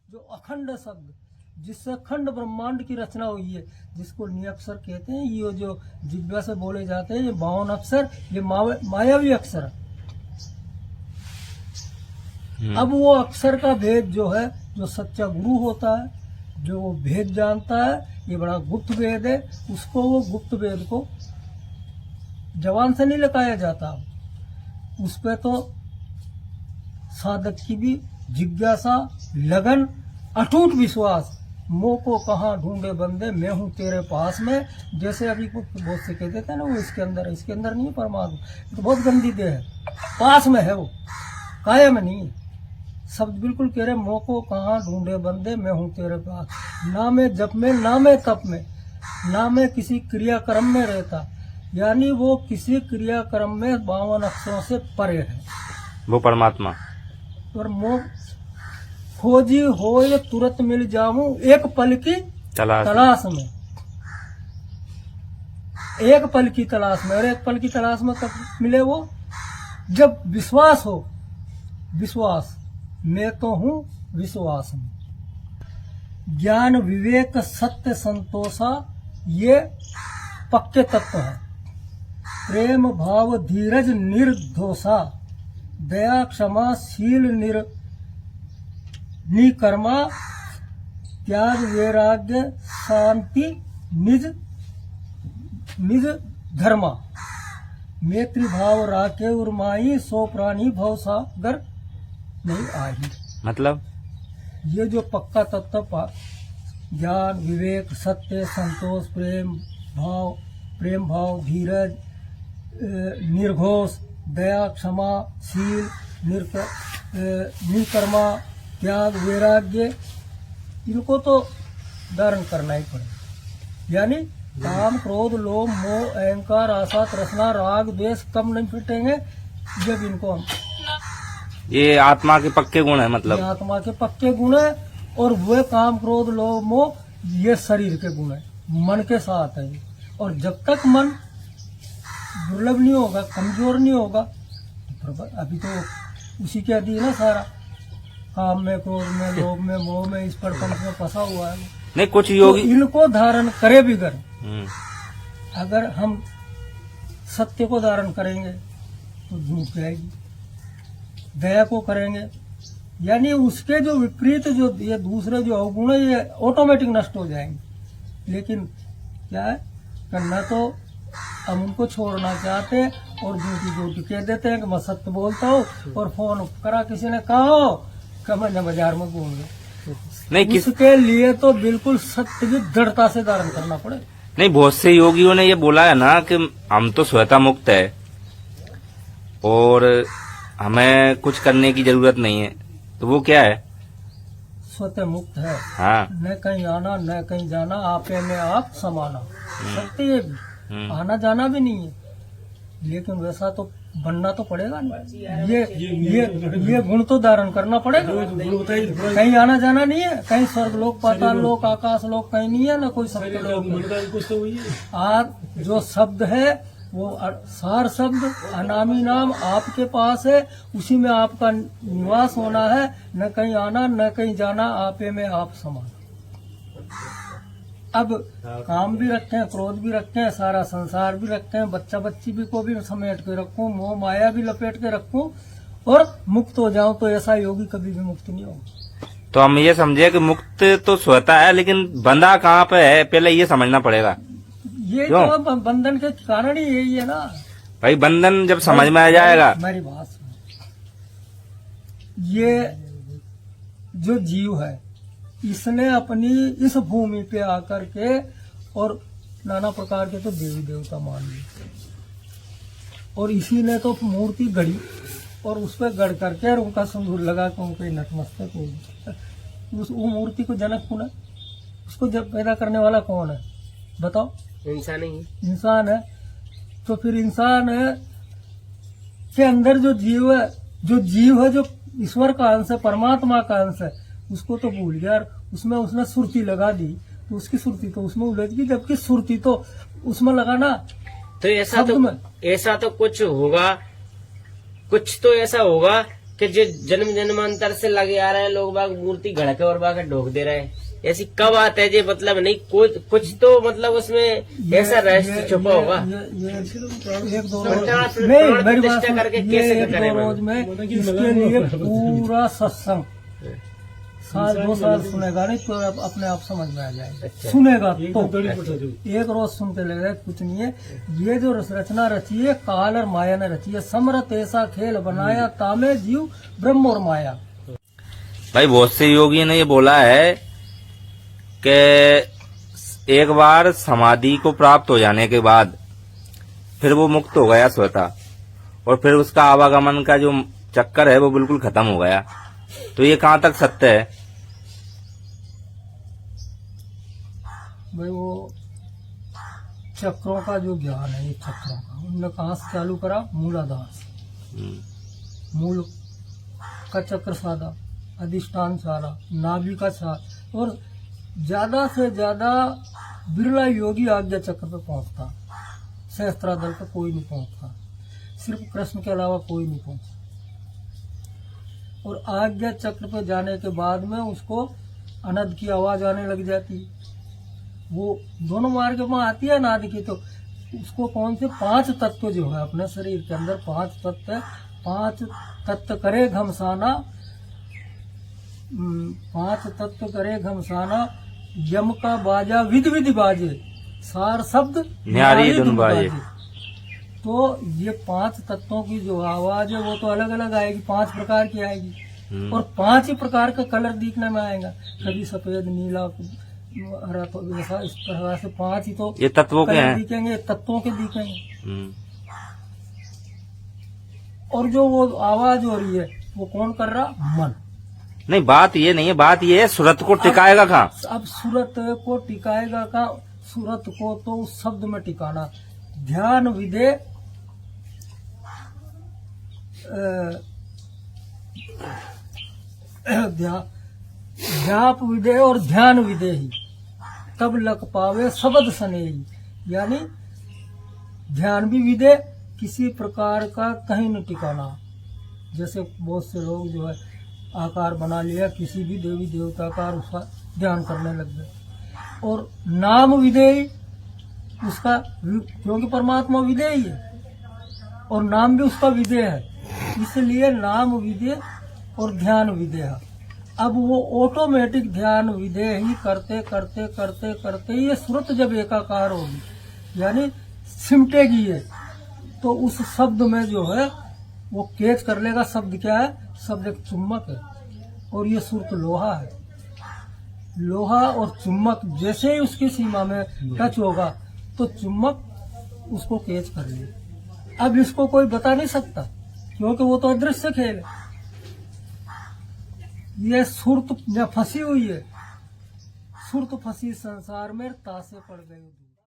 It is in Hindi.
जो अखंड शब्द, जिससे अखंड ब्रह्मांड की रचना हुई है, जिसको निअक्षर कहते हैं। ये जो जिह्वा से बोले जाते हैं, ये 52 अक्षर, ये मायावी अक्षर है। अब वो अक्षर का भेद जो है, जो सच्चा गुरु होता है, जो वो भेद जानता है, ये बड़ा गुप्त भेद है, उसको वो गुप्त भेद को जवान से नहीं लगाया जाता। उस पे तो साधक की भी जिज्ञासा, लगन, अटूट विश्वास, मोह को कहाँ ढूंढे बंदे, मैं हूँ तेरे पास में। जैसे अभी को बहुत से कह देते हैं ना, वो इसके अंदर है, इसके अंदर नहीं है परमात्मा, तो बहुत गंदी देह है, पास में है वो, कायम नहीं है। शब्द बिल्कुल कह रहे, मोह को कहाँ ढूंढे बंदे, मैं हूँ तेरे पास। ना मैं जप में, ना मैं तप में, ना मैं किसी क्रियाक्रम में रहता, यानी वो किसी क्रियाक्रम में 52 अक्षरों से परे है वो परमात्मा। और मोह खोजी हो ये तुरंत मिल जाऊं, एक पल की तलाश में, एक पल की तलाश में। और एक पल की तलाश में कब मिले वो? जब विश्वास हो, विश्वास, मैं तो हूँ विश्वास में। ज्ञान विवेक सत्य संतोषा, ये पक्के तत्व है। प्रेम भाव धीरज निर्दोषा, दया क्षमा शील निकर्मा, त्याग वैराग्य शांति निज निज धर्मा, मैत्री भाव राखे उर्माई, सो प्राणी भव सागर नहीं आही। मतलब ये जो पक्का तत्व, ज्ञान विवेक सत्य संतोष प्रेम भाव धीरज निर्घोष दया क्षमा शील निकर्मा त्याग वैराग्य, इनको तो धारण करना ही पड़ेगा। यानी काम क्रोध लोभ मोह अहंकार आशा तृष्णा राग द्वेष कम नहीं फिटेंगे जब इनको हम, ये आत्मा के पक्के गुण है। मतलब ये आत्मा के पक्के गुण है। और वह काम क्रोध लोभ मोह ये शरीर के गुण है, मन के साथ है। और जब तक मन दुर्लभ नहीं होगा, कमजोर नहीं होगा, अभी तो उसी के अधीन है सारा, काम में क्रोध में लोभ में मोह में इस प्रपंच में फंसा हुआ है। नहीं कुछ योगी तो इनको धारण करे बिगर, अगर हम सत्य को धारण करेंगे तो झूठ जाएगी, दया को करेंगे यानी उसके जो विपरीत जो ये दूसरे जो अवगुण है ये ऑटोमेटिक नष्ट हो जाएंगे। लेकिन क्या है करना, तो हम उनको छोड़ना चाहते हैं और झूठी कह देते हैं कि मैं सत्य बोलता हूँ, और फोन करा किसी ने कहा हो कि मैं बाजार में घूम गया, नहीं इसके लिए तो बिल्कुल सत्य की दृढ़ता से धारण करना पड़े। नहीं, बहुत से योगियों ने ये बोला है ना कि हम तो स्वतः मुक्त है और हमें कुछ करने की जरूरत नहीं है, तो वो क्या है? स्वतः मुक्त है। हाँ, न कहीं आना न कहीं जाना, आपे में आप समाना। सत्य ये भी, आना जाना भी नहीं है, लेकिन वैसा तो बनना तो पड़ेगा ना। ये गुण तो धारण करना पड़ेगा। कहीं आना जाना नहीं है, कहीं स्वर्ग लोक पाताल लोक आकाश लोक कहीं नहीं है, ना कोई सत्य लोक। आज जो शब्द है वो सार शब्द अनामी नाम आपके पास है, उसी में आपका निवास होना है। न कहीं आना न कहीं जाना, आपे में आप समान। अब काम भी रखे हैं, क्रोध भी रखे हैं, सारा संसार भी रखे हैं, बच्चा बच्ची भी को भी समेट के रखूं, मोह माया भी लपेट के रखूं और मुक्त हो जाऊं, तो ऐसा योगी कभी भी मुक्त नहीं होगा। तो हम ये समझे कि मुक्त तो स्वतः है, लेकिन बंधा कहाँ पे है पहले ये समझना पड़ेगा। ये तो बंधन के कारण ही यही है ना भाई, बंधन जब समझ में आ जाएगा। मेरी बात सुनो, ये जो जीव है इसने अपनी इस भूमि पे आकर के और नाना प्रकार के तो देवी देवता मान लिए, और इसी ने तो मूर्ति गढ़ी और उस पर गढ़ करके और उनका सिंदूर लगा के उनके नतमस्तक हो। उस वो मूर्ति को जनक कौन है? उसको जब पैदा करने वाला कौन है बताओ? इंसान ही, इंसान है। तो फिर इंसान है के अंदर जो जीव है, जो ईश्वर का अंश है, परमात्मा का अंश है, उसको तो भूल गया, उसमें उसने सुरती लगा दी, तो उसकी सुरती तो उसमें उलझ गई, जबकि सुरती तो उसमें लगाना। तो ऐसा तो कुछ होगा, कुछ तो ऐसा होगा कि जो जन्म जन्मांतर से लगे आ रहे हैं लोग बाग मूर्ति घड़ के और बाग ढोक दे रहे हैं, ऐसी कब आता है जी? मतलब नहीं कुछ तो मतलब उसमें ऐसा रहस्य छुपा होगा। एक दो प्राण रोज नहीं, मेरी बात प्रतिष्ठा सुन, करके ये कैसे एक करें दो रोज में इसके लिए पूरा सत्संग साल 2 साल सुनेगा नहीं तो अपने आप समझ में आ जाएगा। अच्छा। सुनेगा तो एक रोज सुनते लगेगा कुछ नहीं है। ये जो रचना रची है काल और माया ने रची है। समरथ ऐसा खेल बनाया तामे जीव ब्रह्म और माया। भाई बहुत से योगियों ने ये बोला है कि एक बार समाधि को प्राप्त हो जाने के बाद फिर वो मुक्त हो गया स्वतः, और फिर उसका आवागमन का जो चक्कर है वो बिल्कुल खत्म हो गया। तो ये कहाँ तक सत्य है? भाई वो चक्रों का जो ज्ञान है, ये चक्रों का उनने कहाँ से चालू करा? मूलाधार से। मूल का चक्र साधा, अधिष्ठान सारा, नाभि का सार, और ज्यादा से ज्यादा बिरला योगी आज्ञा चक्र पे पहुंचता। सहस्त्रादल पे कोई नहीं पहुंचता, सिर्फ कृष्ण के अलावा कोई नहीं पहुंचता। और आज्ञा चक्र पे जाने के बाद में उसको अनद की आवाज आने लग जाती है। वो दोनों मार्ग में आती है अनादि की। तो उसको कौन से 5 तत्व जो है अपने शरीर के अंदर 5 तत्व है, 5 तत्व करे घमसाना, 5 तत्व करे घमसाना, यम का बाजा विधि विधि बाजे, सार शब्द न्यारी धुन बाजे। तो ये 5 तत्वों की जो आवाज है वो तो अलग अलग आएगी, 5 प्रकार की आएगी, और 5 ही प्रकार का कलर दिखने में आएगा। कभी सफेद, नीला, हरा, तो ऐसा इस प्रकार से 5 ही तो ये तत्वों के कलर हैं। दिखेंगे, तत्वों के दिखेंगे। और जो वो आवाज हो रही है वो कौन कर रहा? मन। नहीं, बात ये नहीं है, बात ये है सूरत को टिकाएगा कहाँ? अब सूरत को टिकाएगा कहाँ? सूरत को तो उस शब्द में टिकाना। ध्यान विदे ध्याप विदे और ध्यान विदे ही तब लग पावे शब्द सने ही। यानी ध्यान भी विदे, किसी प्रकार का कहीं न टिकाना। जैसे बहुत से लोग जो है आकार बना लिया किसी भी देवी देवता का, उसका ध्यान करने लग गए। और नाम विधेय उसका, क्योंकि परमात्मा विधेय है और नाम भी उसका विधेय है, इसलिए नाम विधेय और ध्यान विधेय है। अब वो ऑटोमेटिक ध्यान विधेय ही करते करते करते करते ये सूरत जब एकाकार होगी, यानी सिमटेगी ये, तो उस शब्द में जो है वो कैच कर लेगा। शब्द क्या है? शब्द एक चुम्बक है, और ये सूरत लोहा है। लोहा और चुम्बक जैसे ही उसकी सीमा में टच होगा तो चुम्बक उसको कैच कर ले। अब इसको कोई बता नहीं सकता क्योंकि वो तो अदृश्य खेल है। ये सुरत फंसी हुई है, सुरत फंसी संसार में तासे पड़ गई।